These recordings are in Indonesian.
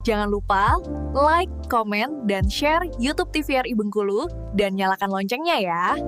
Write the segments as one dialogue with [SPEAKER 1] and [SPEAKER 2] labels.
[SPEAKER 1] Jangan lupa like, komen, dan share YouTube TVRI Bengkulu dan nyalakan loncengnya ya.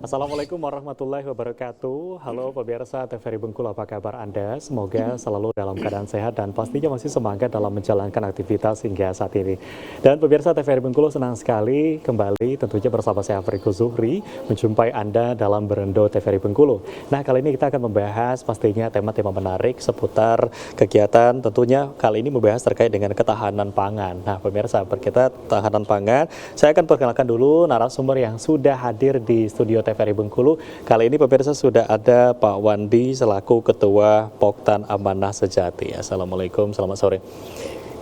[SPEAKER 2] Assalamualaikum warahmatullahi wabarakatuh. Halo pemirsa TVRI Bengkulu, apa kabar Anda? Semoga selalu dalam keadaan sehat dan pastinya masih semangat dalam menjalankan aktivitas hingga saat ini. Dan pemirsa TVRI Bengkulu senang sekali kembali tentunya bersama saya Afriko Zuhri menjumpai Anda dalam Berendo TVRI Bengkulu. Nah, kali ini kita akan membahas pastinya tema-tema menarik seputar kegiatan, tentunya kali ini membahas terkait dengan ketahanan pangan. Nah, pemirsa, berkaitan ketahanan pangan, saya akan perkenalkan dulu narasumber yang sudah hadir di studio TVRI Bengkulu. Kali ini pemirsa sudah ada Pak Wandi selaku Ketua Poktan Amanah Sejati. Assalamualaikum, selamat sore.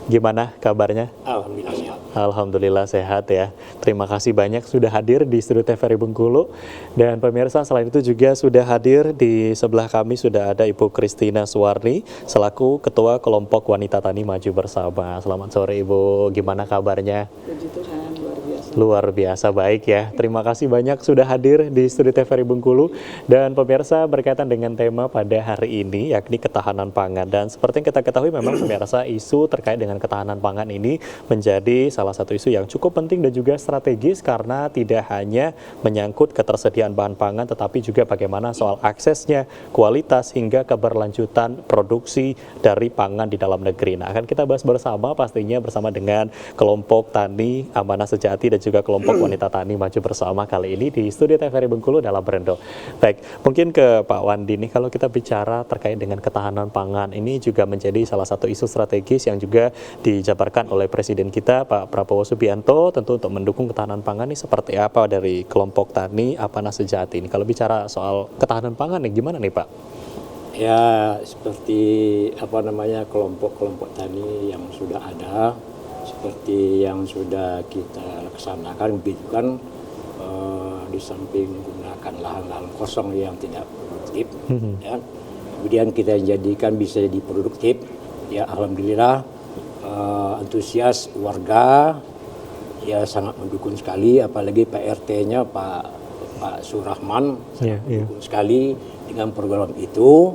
[SPEAKER 2] Gimana kabarnya?
[SPEAKER 3] Alhamdulillah sehat.
[SPEAKER 2] Alhamdulillah sehat ya. Terima kasih banyak sudah hadir di studio TVRI Bengkulu. Dan pemirsa, selain itu juga sudah hadir di sebelah kami sudah ada Ibu Christina Suwarni selaku Ketua Kelompok Wanita Tani Maju Bersama. Selamat sore Ibu, gimana kabarnya?
[SPEAKER 3] Puji Tuhan, luar biasa.
[SPEAKER 2] Luar biasa baik ya. Terima kasih banyak sudah hadir di studio TVRI Bengkulu. Dan pemirsa, berkaitan dengan tema pada hari ini yakni ketahanan pangan. Dan seperti yang kita ketahui memang pemirsa, isu terkait dengan ketahanan pangan ini menjadi salah satu isu yang cukup penting dan juga strategis karena tidak hanya menyangkut ketersediaan bahan pangan tetapi juga bagaimana soal aksesnya, kualitas hingga keberlanjutan produksi dari pangan di dalam negeri. Nah, akan kita bahas bersama pastinya bersama dengan kelompok Tani Amanah Sejati dan juga kelompok Wanita Tani Maju Bersama kali ini di studio TVRI Bengkulu dalam Berendo. Baik, mungkin ke Pak Wandi nih, kalau kita bicara terkait dengan ketahanan pangan ini juga menjadi salah satu isu strategis yang juga dijabarkan oleh Presiden kita Pak Prabowo Subianto tentu untuk mendukung ketahanan pangan ini seperti apa dari kelompok Tani Amanah Sejati ini. Kalau bicara soal ketahanan pangan nih gimana nih Pak?
[SPEAKER 3] Ya, seperti kelompok-kelompok tani yang sudah ada, seperti yang sudah kita laksanakan, begitu kan, di samping menggunakan lahan-lahan kosong yang tidak produktif, ya, kemudian kita jadikan bisa jadi produktif, ya alhamdulillah. Antusias warga ya sangat mendukung sekali, apalagi Pak RT-nya Pak Surahman sangat mendukung sekali dengan program itu.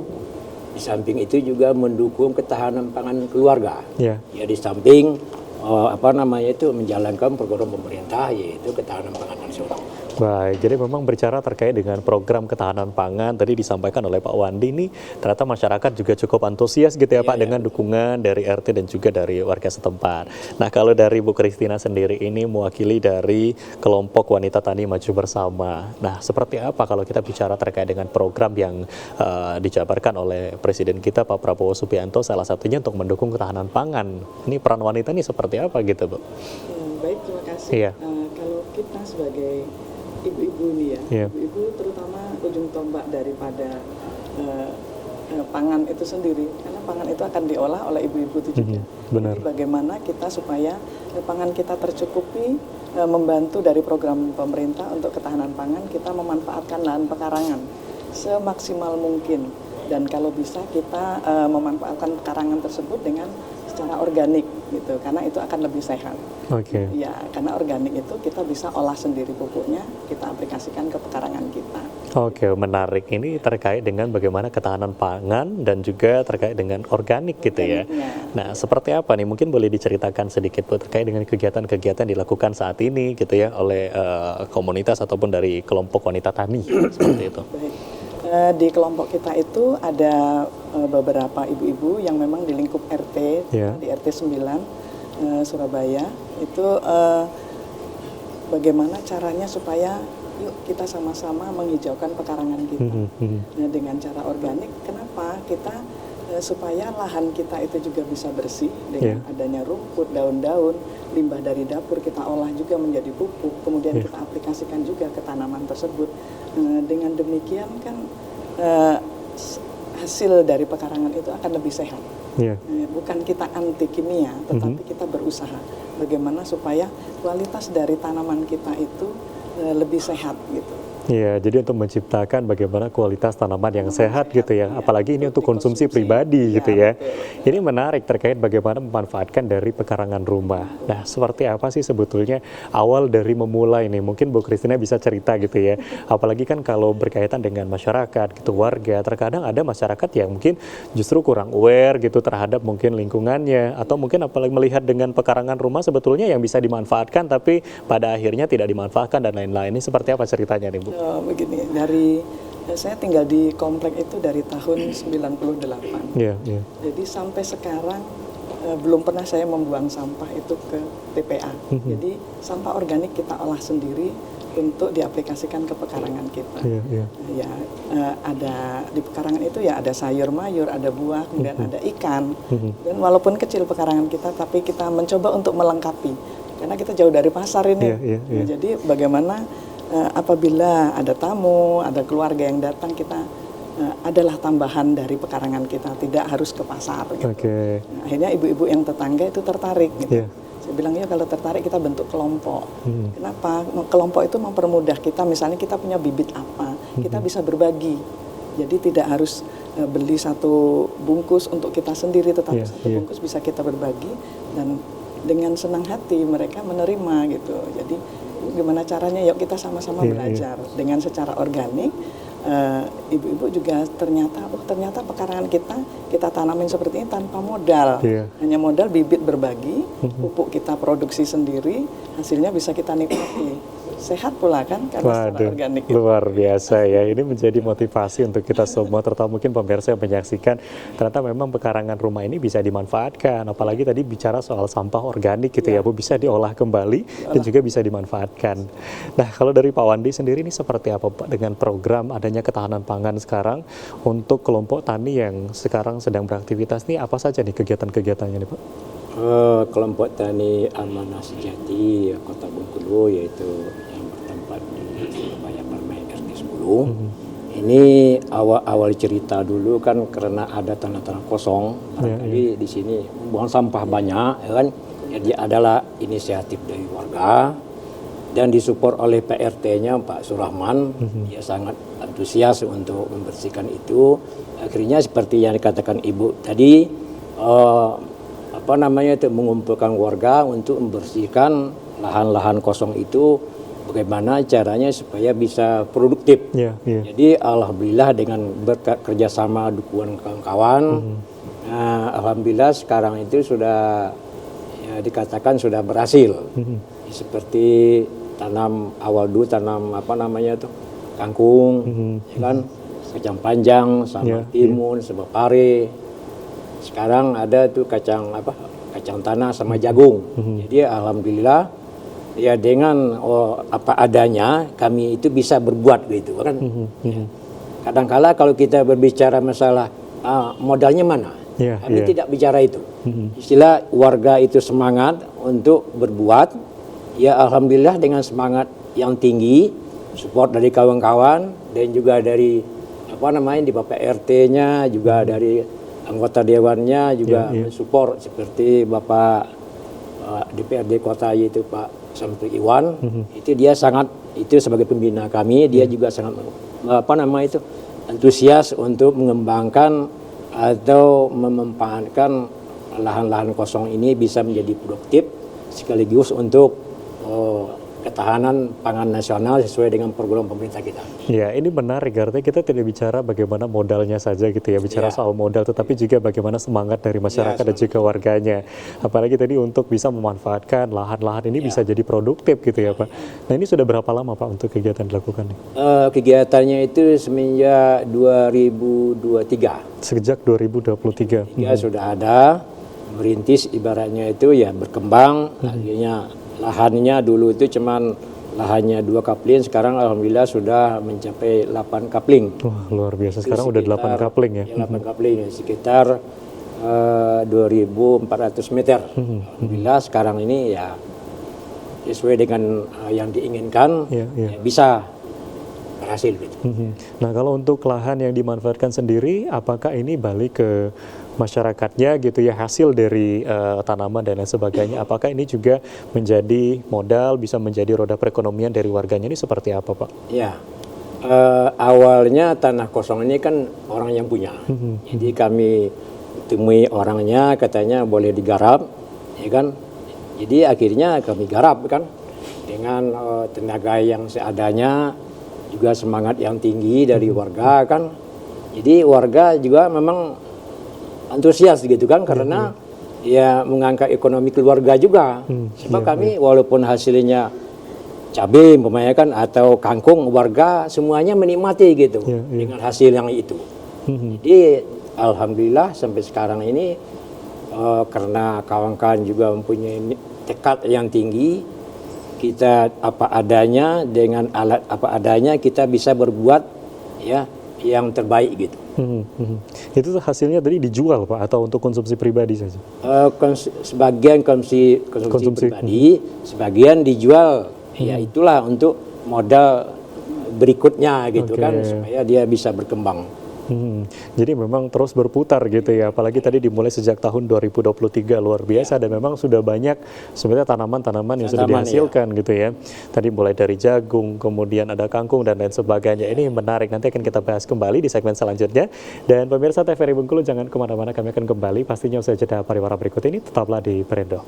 [SPEAKER 3] Di samping itu juga mendukung ketahanan pangan keluarga. Ya di samping menjalankan program pemerintah yaitu ketahanan pangan nasional.
[SPEAKER 2] Baik, jadi memang berbicara terkait dengan program ketahanan pangan tadi disampaikan oleh Pak Wandi ini ternyata masyarakat juga cukup antusias gitu ya Pak dengan dukungan dari RT dan juga dari warga setempat. Nah, kalau dari Bu Christina sendiri ini mewakili dari kelompok Wanita Tani Maju Bersama. Nah, seperti apa kalau kita bicara terkait dengan program yang dijabarkan oleh Presiden kita Pak Prabowo Subianto salah satunya untuk mendukung ketahanan pangan. Ini peran wanita ini seperti apa gitu, Bu?
[SPEAKER 4] Baik, terima kasih.
[SPEAKER 2] Iya.
[SPEAKER 4] Kalau kita sebagai ibu-ibu nih ya, ibu-ibu terutama ujung tombak daripada pangan itu sendiri, karena pangan itu akan diolah oleh ibu-ibu itu juga.
[SPEAKER 2] Benar.
[SPEAKER 4] Jadi bagaimana kita supaya pangan kita tercukupi, membantu dari program pemerintah untuk ketahanan pangan, kita memanfaatkan lahan pekarangan semaksimal mungkin, dan kalau bisa kita memanfaatkan pekarangan tersebut dengan secara organik gitu, karena itu akan lebih sehat.
[SPEAKER 2] Oke.
[SPEAKER 4] Ya, karena organik itu kita bisa olah sendiri pupuknya, kita aplikasikan ke pekarangan kita.
[SPEAKER 2] Oke, menarik. Ini terkait dengan bagaimana ketahanan pangan dan juga terkait dengan organik gitu ya. Nah, seperti apa nih? Mungkin boleh diceritakan sedikit Bu terkait dengan kegiatan-kegiatan dilakukan saat ini gitu ya oleh komunitas ataupun dari kelompok wanita tani seperti itu.
[SPEAKER 4] Baik. Di kelompok kita itu ada beberapa ibu-ibu yang memang di lingkup RT, di RT 9 Surabaya, itu bagaimana caranya supaya yuk kita sama-sama menghijaukan pekarangan kita. Nah, dengan cara organik, kenapa? Kita supaya lahan kita itu juga bisa bersih dengan adanya rumput, daun-daun, limbah dari dapur kita olah juga menjadi pupuk, kemudian kita aplikasikan juga ke tanaman tersebut. Dengan demikian kan hasil dari pekarangan itu akan lebih sehat. Bukan kita anti kimia, tetapi kita berusaha bagaimana supaya kualitas dari tanaman kita itu lebih sehat gitu.
[SPEAKER 2] Iya, jadi untuk menciptakan bagaimana kualitas tanaman yang sehat gitu ya, apalagi ini untuk konsumsi pribadi gitu ya. Ini menarik terkait bagaimana memanfaatkan dari pekarangan rumah. Nah, seperti apa sih sebetulnya awal dari memulai nih? Mungkin Bu Christina bisa cerita gitu ya. Apalagi kan kalau berkaitan dengan masyarakat gitu, warga, terkadang ada masyarakat yang mungkin justru kurang aware gitu terhadap mungkin lingkungannya, atau mungkin apalagi melihat dengan pekarangan rumah sebetulnya yang bisa dimanfaatkan tapi pada akhirnya tidak dimanfaatkan dan lain-lain. Ini seperti apa ceritanya nih, Bu?
[SPEAKER 4] Begini, saya tinggal di komplek itu dari tahun 98.
[SPEAKER 2] Iya, iya.
[SPEAKER 4] Jadi sampai sekarang belum pernah saya membuang sampah itu ke TPA. Jadi sampah organik kita olah sendiri untuk diaplikasikan ke pekarangan kita.
[SPEAKER 2] Iya, iya.
[SPEAKER 4] Ya, ada di pekarangan itu ya ada sayur mayur, ada buah, kemudian ada ikan. Dan walaupun kecil pekarangan kita, tapi kita mencoba untuk melengkapi. Karena kita jauh dari pasar ini.
[SPEAKER 2] Iya, iya, iya.
[SPEAKER 4] Nah, jadi bagaimana apabila ada tamu, ada keluarga yang datang, kita adalah tambahan dari pekarangan kita, tidak harus ke pasar. Gitu.
[SPEAKER 2] Oke.
[SPEAKER 4] Nah, akhirnya ibu-ibu yang tetangga itu tertarik. Gitu.
[SPEAKER 2] Iya.
[SPEAKER 4] Saya bilang ya kalau tertarik kita bentuk kelompok. Kenapa? Kelompok itu mempermudah kita. Misalnya kita punya bibit apa, kita bisa berbagi. Jadi tidak harus beli satu bungkus untuk kita sendiri, tetapi satu bungkus bisa kita berbagi dan dengan senang hati mereka menerima gitu. Jadi gimana caranya? Yuk kita sama-sama belajar dengan secara organik. Ibu-ibu juga ternyata pekarangan kita tanamin seperti ini tanpa modal, hanya modal bibit berbagi, pupuk kita produksi sendiri, hasilnya bisa kita nikmati. Sehat pula kan karena secara organik.
[SPEAKER 2] Luar biasa ya, ini menjadi motivasi untuk kita semua, terutama mungkin pemirsa yang menyaksikan, ternyata memang pekarangan rumah ini bisa dimanfaatkan, apalagi tadi bicara soal sampah organik gitu ya Bu, bisa diolah kembali dan juga bisa dimanfaatkan. Nah, kalau dari Pak Wandi sendiri ini seperti apa Pak dengan program adanya ketahanan pangan sekarang untuk kelompok tani yang sekarang sedang beraktivitas nih, apa saja nih kegiatan-kegiatannya nih Pak?
[SPEAKER 3] Kelompok tani Amanah Sejati Kota Bengkulu, yaitu yang bertempat di Surabaya Permai RT 10. Ini awal cerita dulu kan karena ada tanah-tanah kosong, barangkali di sini buang sampah banyak, ya kan? Jadi adalah inisiatif dari warga dan disupport oleh PRT-nya Pak Surahman. Dia sangat antusias untuk membersihkan itu. Akhirnya seperti yang dikatakan Ibu tadi, mengumpulkan warga untuk membersihkan lahan-lahan kosong itu, bagaimana caranya supaya bisa produktif. Jadi alhamdulillah dengan bekerja sama dukungan kawan-kawan, alhamdulillah sekarang itu sudah dikatakan sudah berhasil. Seperti tanam awal dulu tanam kangkung, ya kan, kacang panjang, sama timun, sama pare. Sekarang ada tuh kacang tanah sama jagung. Jadi alhamdulillah ya dengan apa adanya kami itu bisa berbuat gitu kan. Kadang-kala kalau kita berbicara masalah modalnya mana, kami tidak bicara itu. Istilah warga itu semangat untuk berbuat. Ya alhamdulillah dengan semangat yang tinggi, support dari kawan-kawan dan juga dari di Bapak RT-nya, juga dari anggota dewannya juga mensupport, seperti Bapak DPRD Kota yaitu Pak Samsul Iwan. Itu dia sangat, itu sebagai pembina kami, dia juga sangat antusias untuk mengembangkan atau memanfaatkan lahan-lahan kosong ini bisa menjadi produktif sekaligus untuk ketahanan pangan nasional sesuai dengan program pemerintah kita.
[SPEAKER 2] Ya, ini menarik, artinya kita tidak bicara bagaimana modalnya saja gitu ya, bicara soal modal, tetapi juga bagaimana semangat dari masyarakat dan juga warganya. Apalagi tadi untuk bisa memanfaatkan lahan-lahan ini bisa jadi produktif gitu ya Pak. Nah, ini sudah berapa lama Pak untuk kegiatan dilakukan?
[SPEAKER 3] Kegiatannya itu semenjak 2023.
[SPEAKER 2] Sejak 2023.
[SPEAKER 3] Ya sudah ada, merintis ibaratnya itu ya berkembang, akhirnya lahannya dulu itu cuman lahannya 2 kapling, sekarang alhamdulillah sudah mencapai 8 kapling.
[SPEAKER 2] Wah, luar biasa, sekarang udah 8 kapling ya.
[SPEAKER 3] 8 kapling, sekitar 2.400 meter. Alhamdulillah sekarang ini ya sesuai dengan yang diinginkan, ya bisa berhasil gitu.
[SPEAKER 2] Nah, kalau untuk lahan yang dimanfaatkan sendiri, apakah ini balik ke masyarakatnya gitu ya, hasil dari tanaman dan lain sebagainya, apakah ini juga menjadi modal, bisa menjadi roda perekonomian dari warganya, ini seperti apa Pak?
[SPEAKER 3] Ya, Awalnya tanah kosong ini kan orang yang punya. Jadi kami temui orangnya, katanya boleh digarap, ya kan. Jadi akhirnya kami garap kan dengan tenaga yang seadanya, juga semangat yang tinggi dari warga kan. Jadi warga juga memang antusias gitu kan, karena ya mengangkat ekonomi keluarga juga. Sebab kami walaupun hasilnya cabai umpamanya kan atau kangkung, warga semuanya menikmati gitu dengan hasil yang itu. Jadi alhamdulillah sampai sekarang ini karena kawan-kawan juga mempunyai tekad yang tinggi, kita apa adanya dengan alat apa adanya kita bisa berbuat ya yang terbaik gitu.
[SPEAKER 2] Itu hasilnya tadi dijual Pak atau untuk konsumsi pribadi saja?
[SPEAKER 3] Sebagian konsumsi pribadi, sebagian dijual. Ya itulah untuk modal berikutnya gitu kan, supaya dia bisa berkembang.
[SPEAKER 2] Jadi memang terus berputar gitu ya, apalagi tadi dimulai sejak tahun 2023 luar biasa dan memang sudah banyak sebenarnya tanaman-tanaman yang sudah dihasilkan gitu ya. Tadi mulai dari jagung, kemudian ada kangkung dan lain sebagainya. Ini menarik, nanti akan kita bahas kembali di segmen selanjutnya. Dan pemirsa TVRI Bengkulu jangan kemana-mana, kami akan kembali pastinya usai jeda pariwara berikut ini, tetaplah di Perindo.